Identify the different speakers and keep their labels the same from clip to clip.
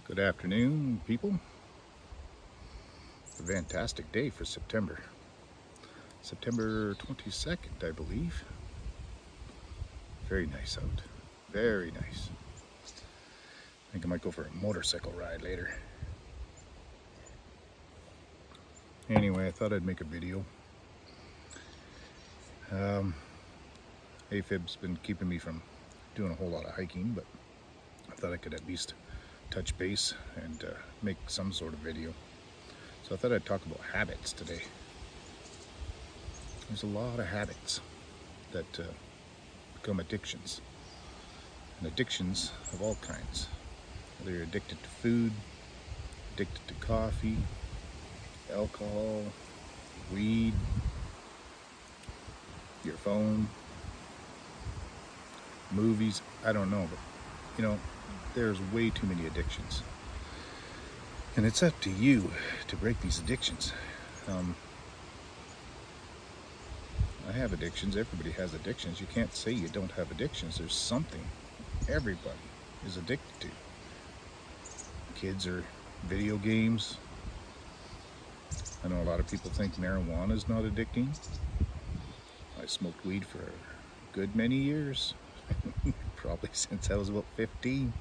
Speaker 1: Good afternoon, people. It's a fantastic day for September. September 22nd, I believe. Very nice out. Very nice. I think I might go for a motorcycle ride later. Anyway, I thought I'd make a video. AFib's been keeping me from doing a whole lot of hiking, but I thought I could at least touch base and make some sort of video. So I thought I'd talk about habits today. There's a lot of habits that become addictions. And addictions of all kinds. Whether you're addicted to food, addicted to coffee, alcohol, weed, your phone, movies, I don't know, but you know, there's way too many addictions. And it's up to you to break these addictions. I have addictions. Everybody has addictions. You can't say you don't have addictions. There's something everybody is addicted to. Kids are video games. I know a lot of people think marijuana is not addicting. I smoked weed for a good many years. Probably since I was about 15.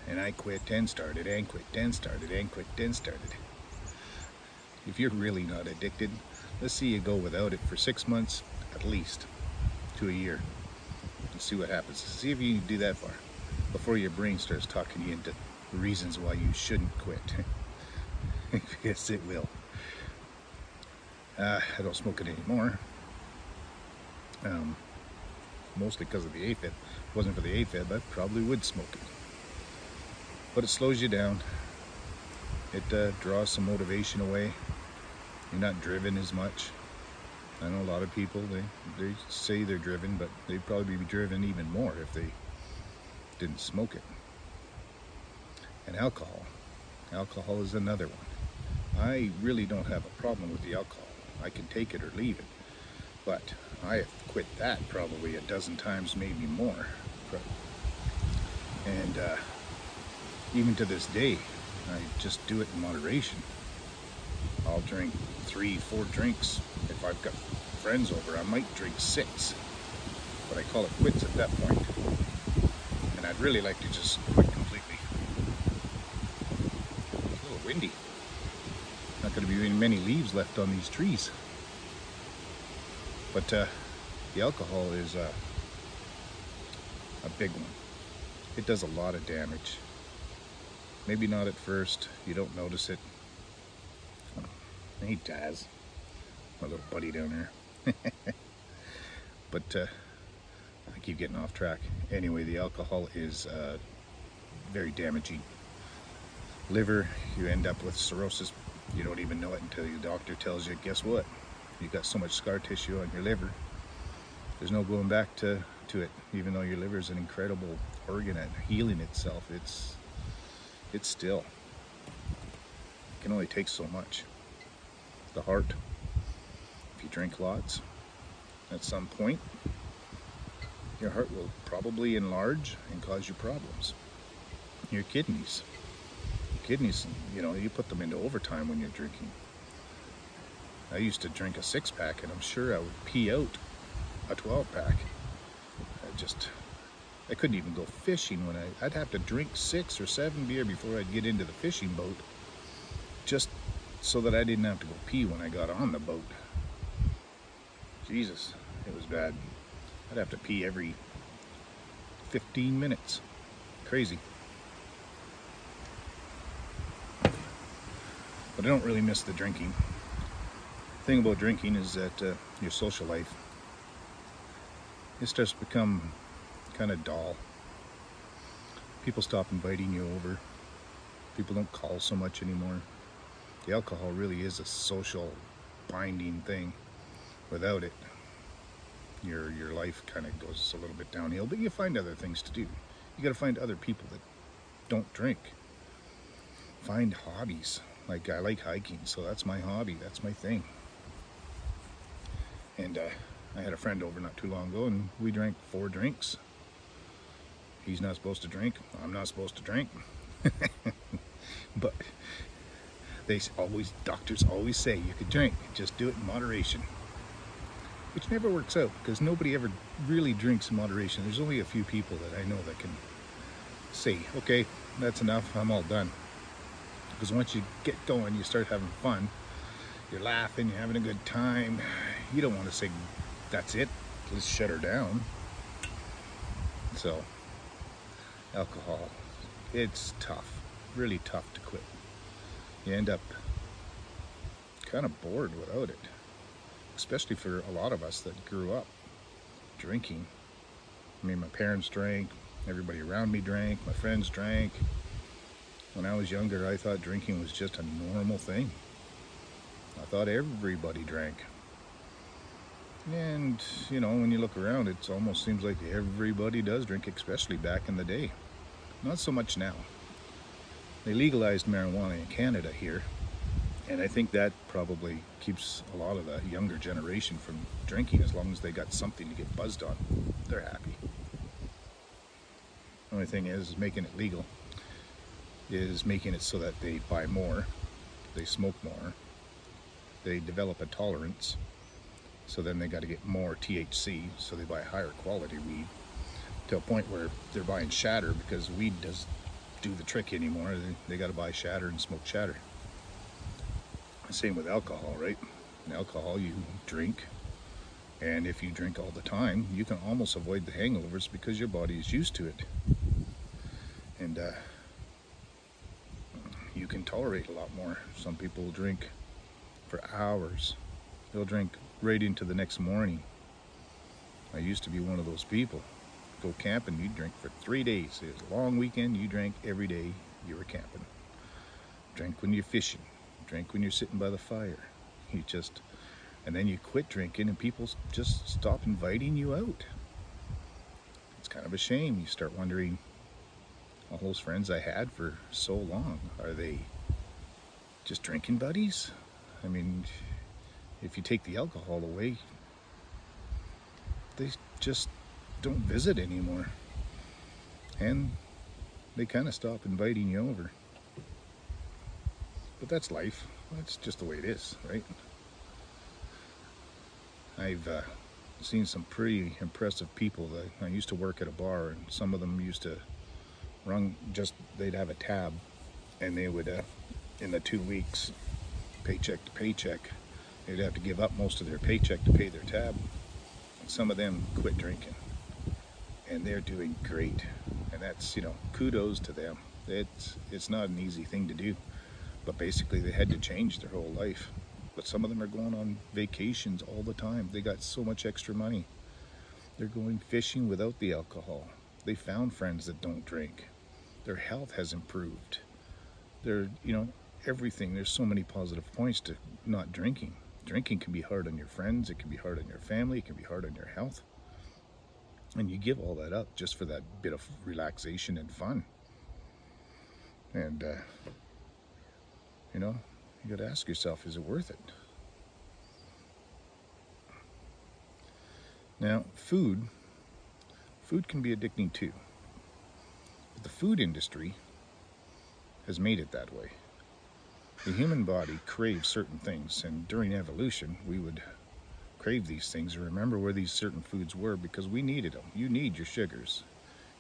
Speaker 1: And I quit, then started, and quit, then started, and quit, then started. If you're really not addicted, let's see you go without it for 6 months, at least, to a year. And see what happens. See if you can do that far before your brain starts talking you into reasons why you shouldn't quit. Because it will. I don't smoke it anymore. Mostly because of the AFib. If it wasn't for the AFib, I probably would smoke it. But it slows you down. It draws some motivation away. You're not driven as much. I know a lot of people, they say they're driven, but they'd probably be driven even more if they didn't smoke it. And alcohol. Alcohol is another one. I really don't have a problem with the alcohol. I can take it or leave it. But I have quit that probably a dozen times, maybe more. And even to this day, I just do it in moderation. I'll drink 3-4 drinks. If I've got friends over, I might drink 6. But I call it quits at that point. And I'd really like to just quit completely. It's a little windy. Not going to be many leaves left on these trees. But the alcohol is a big one. It does a lot of damage. Maybe not at first. You don't notice it. Hey, Taz, my little buddy down there. But I keep getting off track. Anyway, the alcohol is very damaging. Liver, you end up with cirrhosis. You don't even know it until your doctor tells you, guess what? You've got so much scar tissue on your liver. There's no going back to it. Even though your liver is an incredible organ at healing itself, it's still. It can only take so much. The heart, if you drink lots, at some point, your heart will probably enlarge and cause you problems. Your kidneys, you know, you put them into overtime when you're drinking. I used to drink a 6-pack, and I'm sure I would pee out a 12-pack. I couldn't even go fishing when I'd have to drink 6 or 7 beer before I'd get into the fishing boat, just so that I didn't have to go pee when I got on the boat. Jesus, it was bad. I'd have to pee every 15 minutes. Crazy. But I don't really miss the drinking. The thing about drinking is that your social life, it starts to become kind of dull. People stop inviting you over. People don't call so much anymore. The alcohol really is a social binding thing. Without it, your life kind of goes a little bit downhill, but you find other things to do. You got to find other people that don't drink. Find hobbies. Like, I like hiking, so that's my hobby. That's my thing. And I had a friend over not too long ago, and we drank 4 drinks. He's not supposed to drink. I'm not supposed to drink. But doctors always say you could drink, just do it in moderation. Which never works out, because nobody ever really drinks in moderation. There's only a few people that I know that can say, okay, that's enough, I'm all done. Because once you get going, you start having fun, you're laughing, you're having a good time. You don't want to say, that's it, let's shut her down. So, alcohol, it's tough, really tough to quit. You end up kind of bored without it, especially for a lot of us that grew up drinking. I mean, my parents drank, everybody around me drank, my friends drank. When I was younger, I thought drinking was just a normal thing. I thought everybody drank. And, you know, when you look around, it almost seems like everybody does drink, especially back in the day. Not so much now. They legalized marijuana in Canada here, and I think that probably keeps a lot of the younger generation from drinking. As long as they got something to get buzzed on, they're happy. The only thing is making it legal is making it so that they buy more, they smoke more, they develop a tolerance, so then they got to get more THC, so they buy higher quality weed, to a point where they're buying shatter, because weed doesn't do the trick anymore. They got to buy shatter and smoke shatter. Same with alcohol, right? In alcohol, you drink, and if you drink all the time, you can almost avoid the hangovers because your body is used to it. And you can tolerate a lot more. Some people drink for hours. They'll drink right into the next morning. I used to be one of those people. Go camping, you drink for 3 days. It was a long weekend, you drank every day you were camping. Drink when you're fishing. Drink when you're sitting by the fire. And then you quit drinking and people just stop inviting you out. It's kind of a shame. You start wondering, all those friends I had for so long, are they just drinking buddies? I mean, if you take the alcohol away, they just don't visit anymore. And they kind of stop inviting you over. But that's life. That's just the way it is, right? I've seen some pretty impressive people. I used to work at a bar, and some of them used to they'd have a tab, and they would, in the 2 weeks, paycheck to paycheck, they'd have to give up most of their paycheck to pay their tab. And some of them quit drinking, and they're doing great. And that's, you know, kudos to them. It's not an easy thing to do, but basically they had to change their whole life. But some of them are going on vacations all the time. They got so much extra money. They're going fishing without the alcohol. They found friends that don't drink. Their health has improved. They're, you know, everything. There's so many positive points to not drinking. Drinking can be hard on your friends. It can be hard on your family. It can be hard on your health. And you give all that up just for that bit of relaxation and fun. And, you know, you got to ask yourself, is it worth it? Now, food can be addicting too. But the food industry has made it that way. The human body craves certain things, and during evolution, we would crave these things and remember where these certain foods were because we needed them. You need your sugars,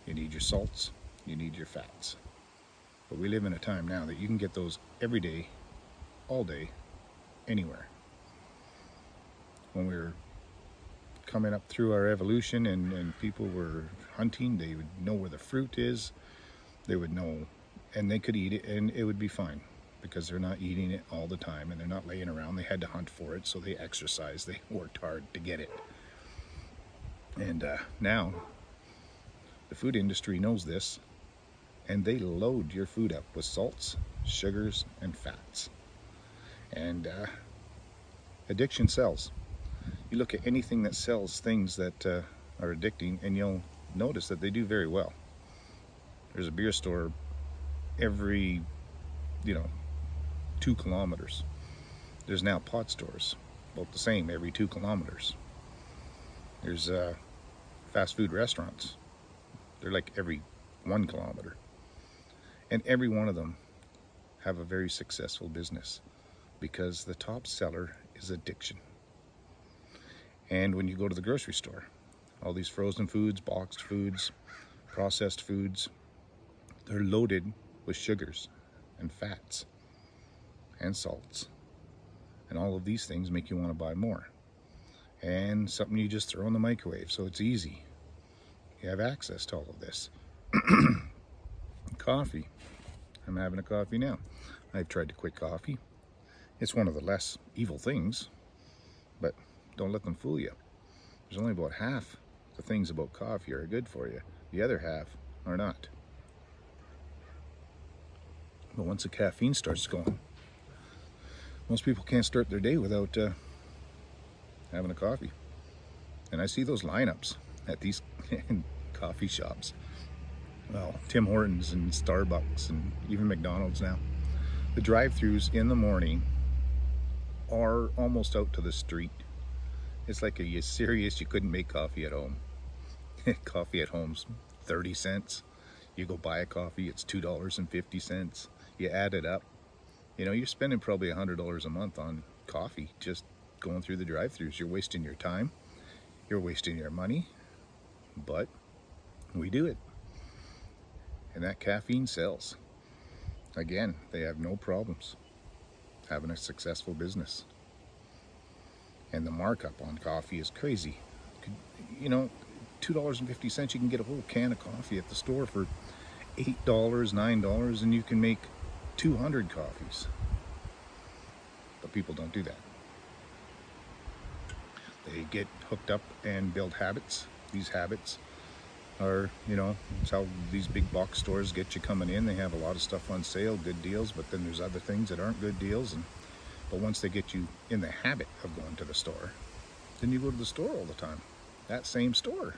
Speaker 1: you need your salts, you need your fats. But we live in a time now that you can get those every day, all day, anywhere. When we were coming up through our evolution and people were hunting, they would know where the fruit is, they would know, and they could eat it and it would be fine because they're not eating it all the time and they're not laying around. They had to hunt for it, so they exercised, they worked hard to get it. And now the food industry knows this, and they load your food up with salts, sugars, and fats. And addiction sells. You look at anything that sells things that are addicting, and you'll notice that they do very well. There's a beer store every, 2 kilometers. There's now pot stores, about the same every 2 kilometers. There's fast food restaurants. They're like every 1 kilometer. And every one of them have a very successful business because the top seller is addiction. And when you go to the grocery store, all these frozen foods, boxed foods, processed foods, they're loaded with sugars and fats and salts. And all of these things make you want to buy more. And something you just throw in the microwave, so it's easy. You have access to all of this. Coffee. I'm having a coffee now. I've tried to quit coffee. It's one of the less evil things, but don't let them fool you. There's only about half the things about coffee are good for you. The other half are not. But once the caffeine starts going, most people can't start their day without having a coffee. And I see those lineups at these coffee shops. Well, Tim Hortons and Starbucks and even McDonald's now. The drive-thrus in the morning are almost out to the street. It's like, are you serious? You couldn't make coffee at home. Coffee at home's 30 cents. You go buy a coffee, it's $2.50. You add it up. You know, you're spending probably $100 a month on coffee just going through the drive-thrus. You're wasting your time. You're wasting your money. But we do it. And that caffeine sells. Again, they have no problems having a successful business. And the markup on coffee is crazy. You know, $2.50, you can get a whole can of coffee at the store for $8, $9, and you can make 200 coffees. But people don't do that. They get hooked up and build habits. These habits are, you know, it's how these big box stores get you coming in. They have a lot of stuff on sale, good deals, but then there's other things that aren't good deals. But once they get you in the habit of going to the store, then you go to the store all the time. That same store.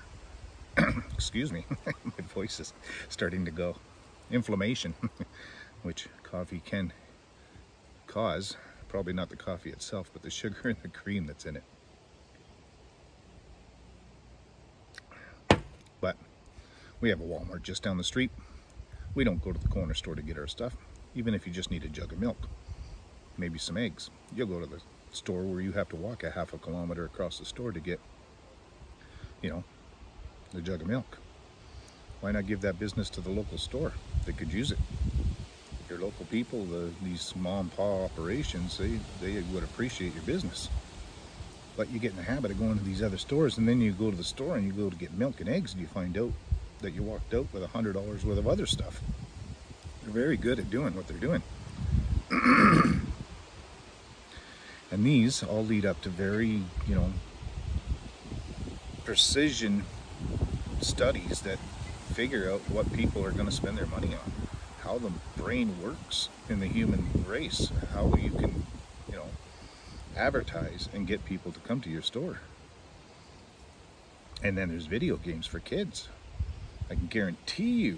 Speaker 1: Excuse me, my voice is starting to go. Inflammation, which coffee can cause. Probably not the coffee itself, but the sugar and the cream that's in it. But we have a Walmart just down the street. We don't go to the corner store to get our stuff. Even if you just need a jug of milk, maybe some eggs, you'll go to the store where you have to walk a half a kilometer across the store to get, you know, the jug of milk. Why not give that business to the local store that could use it? Your local people, these mom and pop operations, they would appreciate your business. But you get in the habit of going to these other stores, and then you go to the store and you go to get milk and eggs, and you find out that you walked out with $100 worth of other stuff. They're very good at doing what they're doing. And these all lead up to very, you know, precision studies that figure out what people are going to spend their money on, how the brain works in the human race, how you can, you know, advertise and get people to come to your store. And then there's video games for kids. I can guarantee you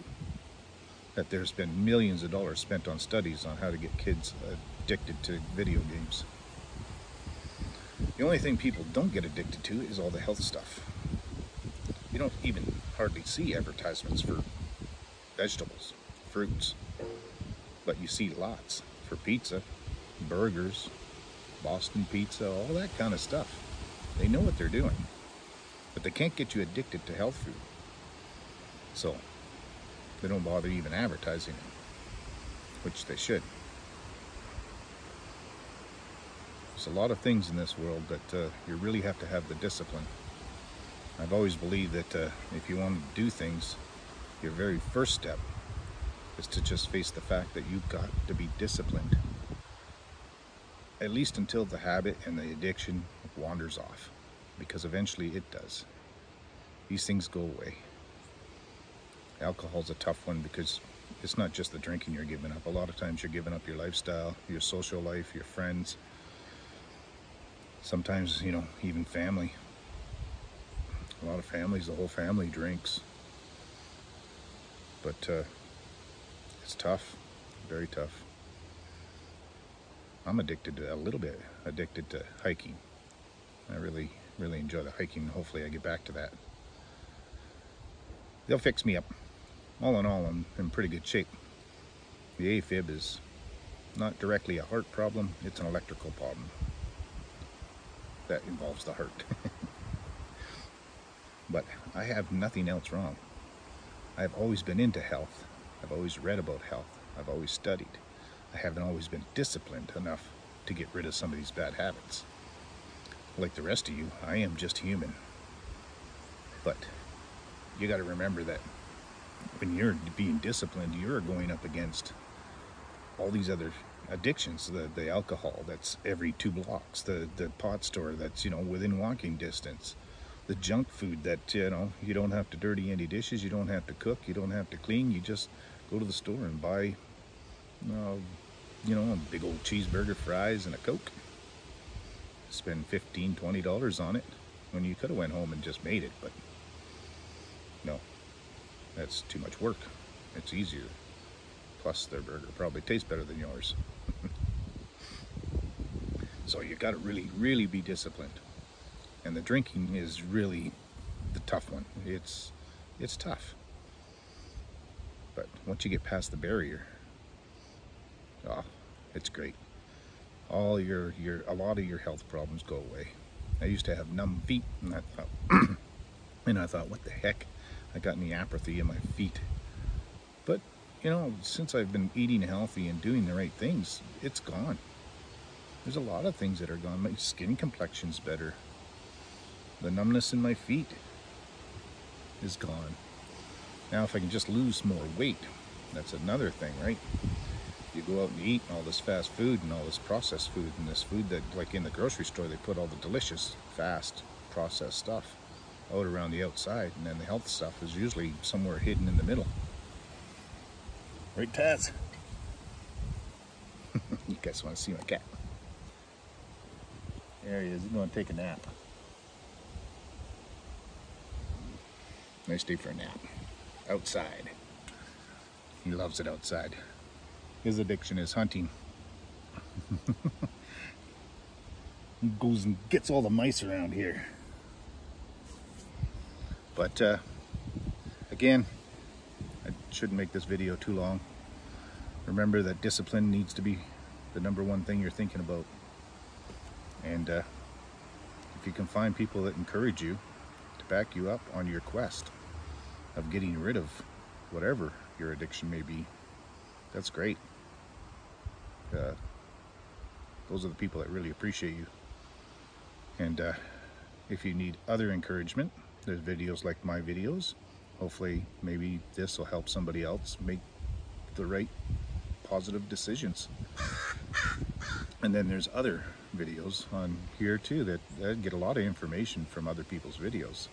Speaker 1: that there's been millions of dollars spent on studies on how to get kids addicted to video games. The only thing people don't get addicted to is all the health stuff. You don't even hardly see advertisements for vegetables, fruits, but you see lots for pizza, burgers, Boston pizza, all that kind of stuff. They know what they're doing, but they can't get you addicted to health food. So they don't bother even advertising it, which they should. There's a lot of things in this world that you really have to have the discipline. I've always believed that if you want to do things, your very first step is to just face the fact that you've got to be disciplined. At least until the habit and the addiction wanders off, because eventually it does. These things go away. Alcohol's a tough one because it's not just the drinking you're giving up. A lot of times you're giving up your lifestyle, your social life, your friends. Sometimes, you know, even family. A lot of families, the whole family drinks. But it's tough, very tough. I'm addicted to, a little bit addicted to hiking. I really enjoy the hiking. Hopefully I get back to that. They'll fix me up. all in all, I'm in pretty good shape. The AFib is not directly a heart problem, it's an electrical problem that involves the heart. But I have nothing else wrong. I've always been into health. I've always read about health. I've always studied. I haven't always been disciplined enough to get rid of some of these bad habits. Like the rest of you, I am just human. But you got to remember that when you're being disciplined, you're going up against all these other addictions. The alcohol that's every 2 blocks, the pot store that's, you know, within walking distance, the junk food that, you know, you don't have to dirty any dishes, you don't have to cook, you don't have to clean, you just go to the store and buy, you know, a big old cheeseburger, fries, and a Coke. Spend $15, $20 on it when you could have went home and just made it, but no, that's too much work. It's easier. Plus their burger probably tastes better than yours. So you got to really be disciplined. And the drinking is really the tough one. It's tough. But once you get past the barrier, oh, it's great. A lot of your health problems go away. I used to have numb feet, and I thought, what the heck? I got any apathy in my feet. But you know, since I've been eating healthy and doing the right things, it's gone. There's a lot of things that are gone. My skin complexion's better. The numbness in my feet is gone. Now if I can just lose more weight, that's another thing, right? You go out and eat all this fast food and all this processed food and this food that, like in the grocery store, they put all the delicious, fast, processed stuff out around the outside, and then the health stuff is usually somewhere hidden in the middle. Right, Taz? You guys want to see my cat? There he is. He's going to take a nap. Nice day for a nap. Outside. He loves it outside. His addiction is hunting. He goes and gets all the mice around here. But again, I shouldn't make this video too long. Remember that discipline needs to be the #1 thing you're thinking about. And if you can find people that encourage you to back you up on your quest of getting rid of whatever your addiction may be, that's great. Those are the people that really appreciate you. And if you need other encouragement, there's videos like my videos. Hopefully maybe this will help somebody else make the right positive decisions. And then there's other videos on here too that get a lot of information from other people's videos.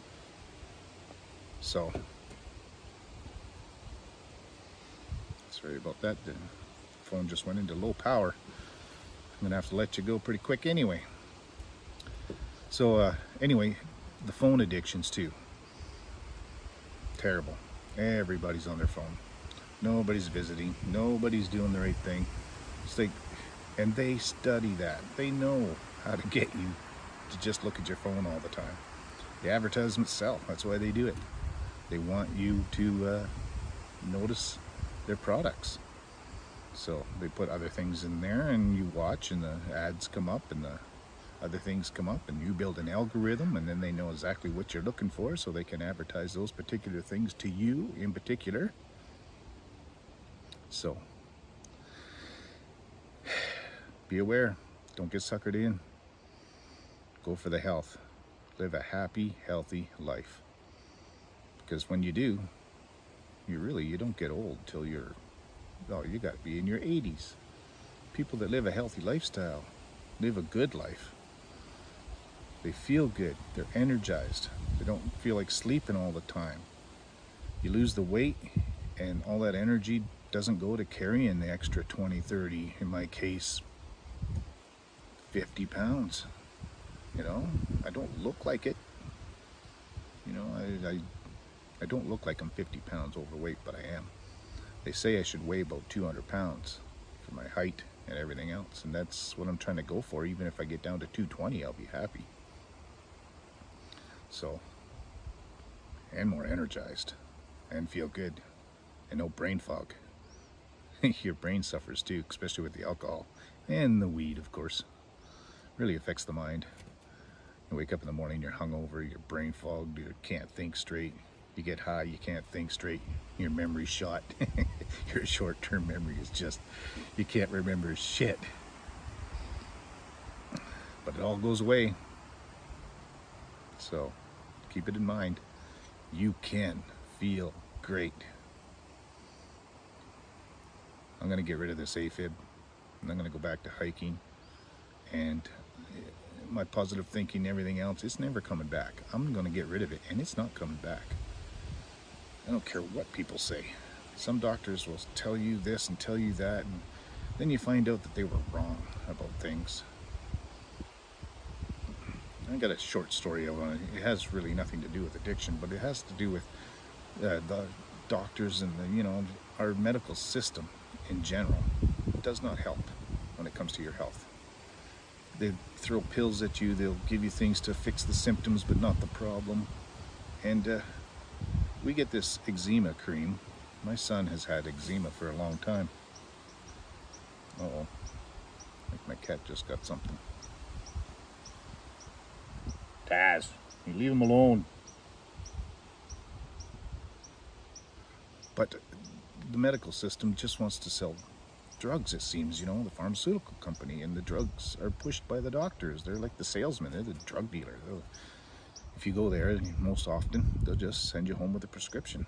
Speaker 1: So sorry about that. The phone just went into low power. I'm gonna have to let you go pretty quick anyway. So anyway, the phone addictions too. Terrible. Everybody's on their phone. Nobody's visiting. Nobody's doing the right thing. It's like, and they study that. They know how to get you to just look at your phone all the time. The advertisements sell. That's why they do it. They want you to notice their products. So they put other things in there and you watch, and the ads come up and the other things come up, and you build an algorithm, and then they know exactly what you're looking for, so they can advertise those particular things to you in particular. So be aware. Don't get suckered in. Go for the health. Live a happy, healthy life. Because when you do, you don't get old till you got to be in your 80s. People that live a healthy lifestyle live a good life. They feel good. They're energized. They don't feel like sleeping all the time. You lose the weight, and all that energy doesn't go to carrying the extra 20, 30, in my case, 50 pounds. You know, I don't look like it. You know, I don't look like I'm 50 pounds overweight, but I am. They say I should weigh about 200 pounds for my height and everything else, and that's what I'm trying to go for. Even if I get down to 220, I'll be happy. So, and more energized and feel good. and no brain fog. Your brain suffers too, especially with the alcohol and the weed, of course. Really affects the mind. You wake up in the morning, you're hungover, you're brain fogged, you can't think straight. You get high, you can't think straight. Your memory's shot. Your short-term memory is just, you can't remember shit. But it all goes away. So keep it in mind. You can feel great. I'm going to get rid of this AFib, and I'm going to go back to hiking, and my positive thinking, everything else, it's never coming back. I'm going to get rid of it, and it's not coming back. I don't care what people say. Some doctors will tell you this and tell you that, and then you find out that they were wrong about things. I got a short story I want to, it has really nothing to do with addiction, but it has to do with the doctors and the, our medical system in general. It does not help when it comes to your health. They throw pills at you, they'll give you things to fix the symptoms but not the problem. And we get this eczema cream. My son has had eczema for a long time. Uh-oh, I think my cat just got something. Taz, you leave him alone. But the medical system just wants to sell drugs, it seems, the pharmaceutical company, and the drugs are pushed by the doctors. They're like the salesman, they're the drug dealer. If you go there, most often, they'll just send you home with a prescription.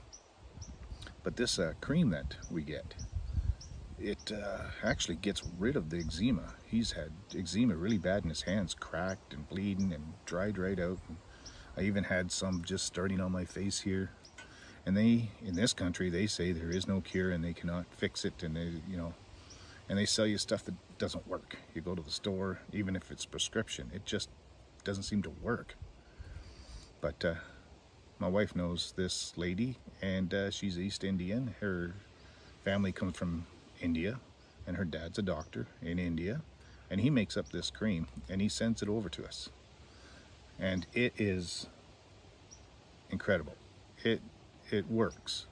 Speaker 1: But this cream that we get, it actually gets rid of the eczema. He's had eczema really bad in his hands, cracked and bleeding and dried right out. And I even had some just starting on my face here. And they, in this country, they say there is no cure and they cannot fix it, and they, and they sell you stuff that doesn't work. You go to the store, even if it's prescription, it just doesn't seem to work. But my wife knows this lady, and she's East Indian. Her family comes from India, and her dad's a doctor in India, and he makes up this cream and he sends it over to us, and it is incredible. It works.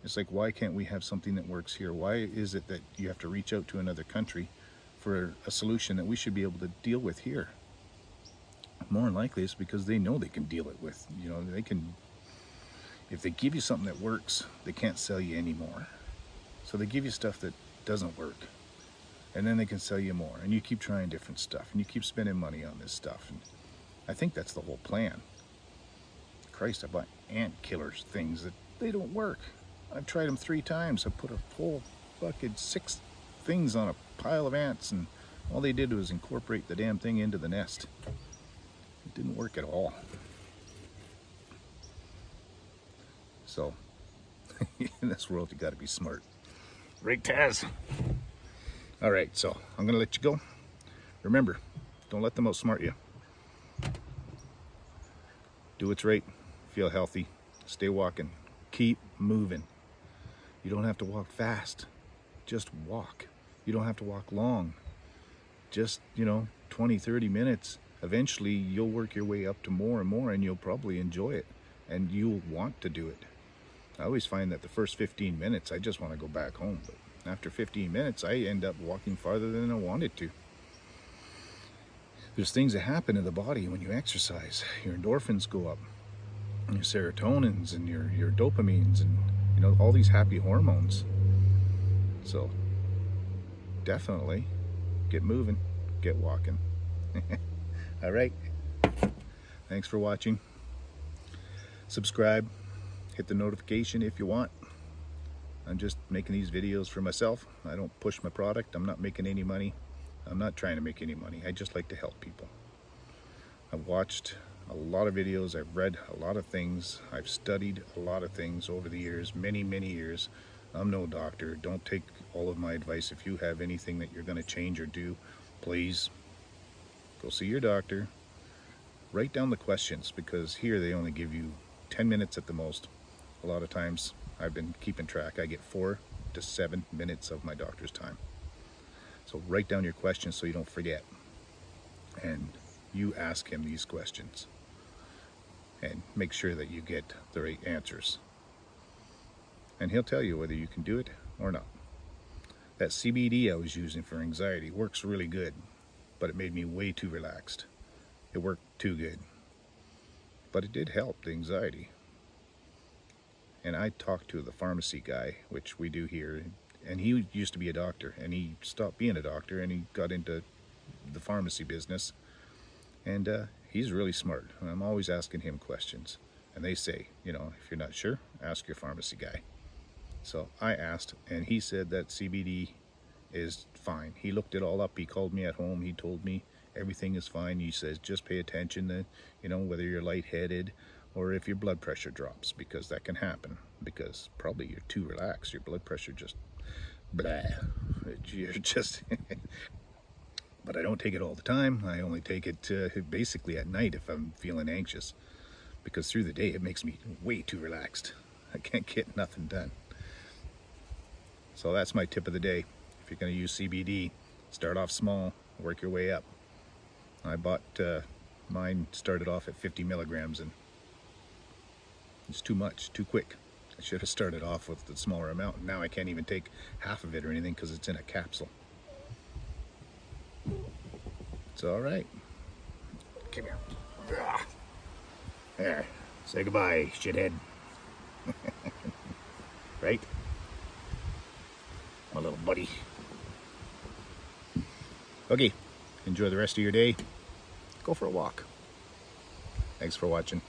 Speaker 1: It's like, why can't we have something that works here? Why is it that you have to reach out to another country for a solution that we should be able to deal with here? More than likely it's because they know they can deal it with, they can, if they give you something that works, they can't sell you anymore. So they give you stuff that doesn't work, and then they can sell you more, and you keep trying different stuff, and you keep spending money on this stuff. And I think that's the whole plan. Christ, I bought ant killers things that they don't work. I've tried them 3 times. I put a whole fucking 6 things on a pile of ants, and all they did was incorporate the damn thing into the nest. It didn't work at all. So, in this world, you got to be smart. Right, Taz? All right, so I'm going to let you go. Remember, don't let them outsmart you. Do what's right. Feel healthy. Stay walking. Keep moving. You don't have to walk fast. Just walk. You don't have to walk long. Just, 20, 30 minutes. Eventually, you'll work your way up to more and more, and you'll probably enjoy it. And you'll want to do it. I always find that the first 15 minutes, I just want to go back home. But after 15 minutes, I end up walking farther than I wanted to. There's things that happen in the body when you exercise. Your endorphins go up, and your serotonins, and your dopamines, and all these happy hormones. So definitely get moving, get walking. All right. Thanks for watching. Subscribe. Hit the notification if you want. I'm just making these videos for myself. I don't push my product. I'm not making any money. I'm not trying to make any money. I just like to help people. I've watched a lot of videos. I've read a lot of things. I've studied a lot of things over the years, many, many years. I'm no doctor. Don't take all of my advice. If you have anything that you're going to change or do, please go see your doctor. Write down the questions, because here they only give you 10 minutes at the most. A lot of times I've been keeping track. I get 4 to 7 minutes of my doctor's time. So write down your questions so you don't forget. And you ask him these questions. And make sure that you get the right answers. and he'll tell you whether you can do it or not. That CBD I was using for anxiety works really good, but it made me way too relaxed. It worked too good, but it did help the anxiety. And I talked to the pharmacy guy, which we do here, and he used to be a doctor, and he stopped being a doctor and he got into the pharmacy business, and he's really smart. I'm always asking him questions, and they say, you know, if you're not sure, ask your pharmacy guy. So I asked, and he said that CBD is fine. He looked it all up. He called me at home. He told me everything is fine. He says just pay attention that, you know, whether you're lightheaded or if your blood pressure drops, because that can happen, because probably you're too relaxed. Your blood pressure just blah. You're just but I don't take it all the time. I only take it basically at night if I'm feeling anxious, because through the day it makes me way too relaxed. I can't get nothing done. So that's my tip of the day. If you're going to use CBD, start off small, work your way up. I bought mine, started off at 50 milligrams, and it's too much, too quick. I should have started off with the smaller amount. Now I can't even take half of it or anything because it's in a capsule. It's all right. Come here. There. Say goodbye, shithead. Right? My little buddy. Okay. Enjoy the rest of your day. Go for a walk. Thanks for watching.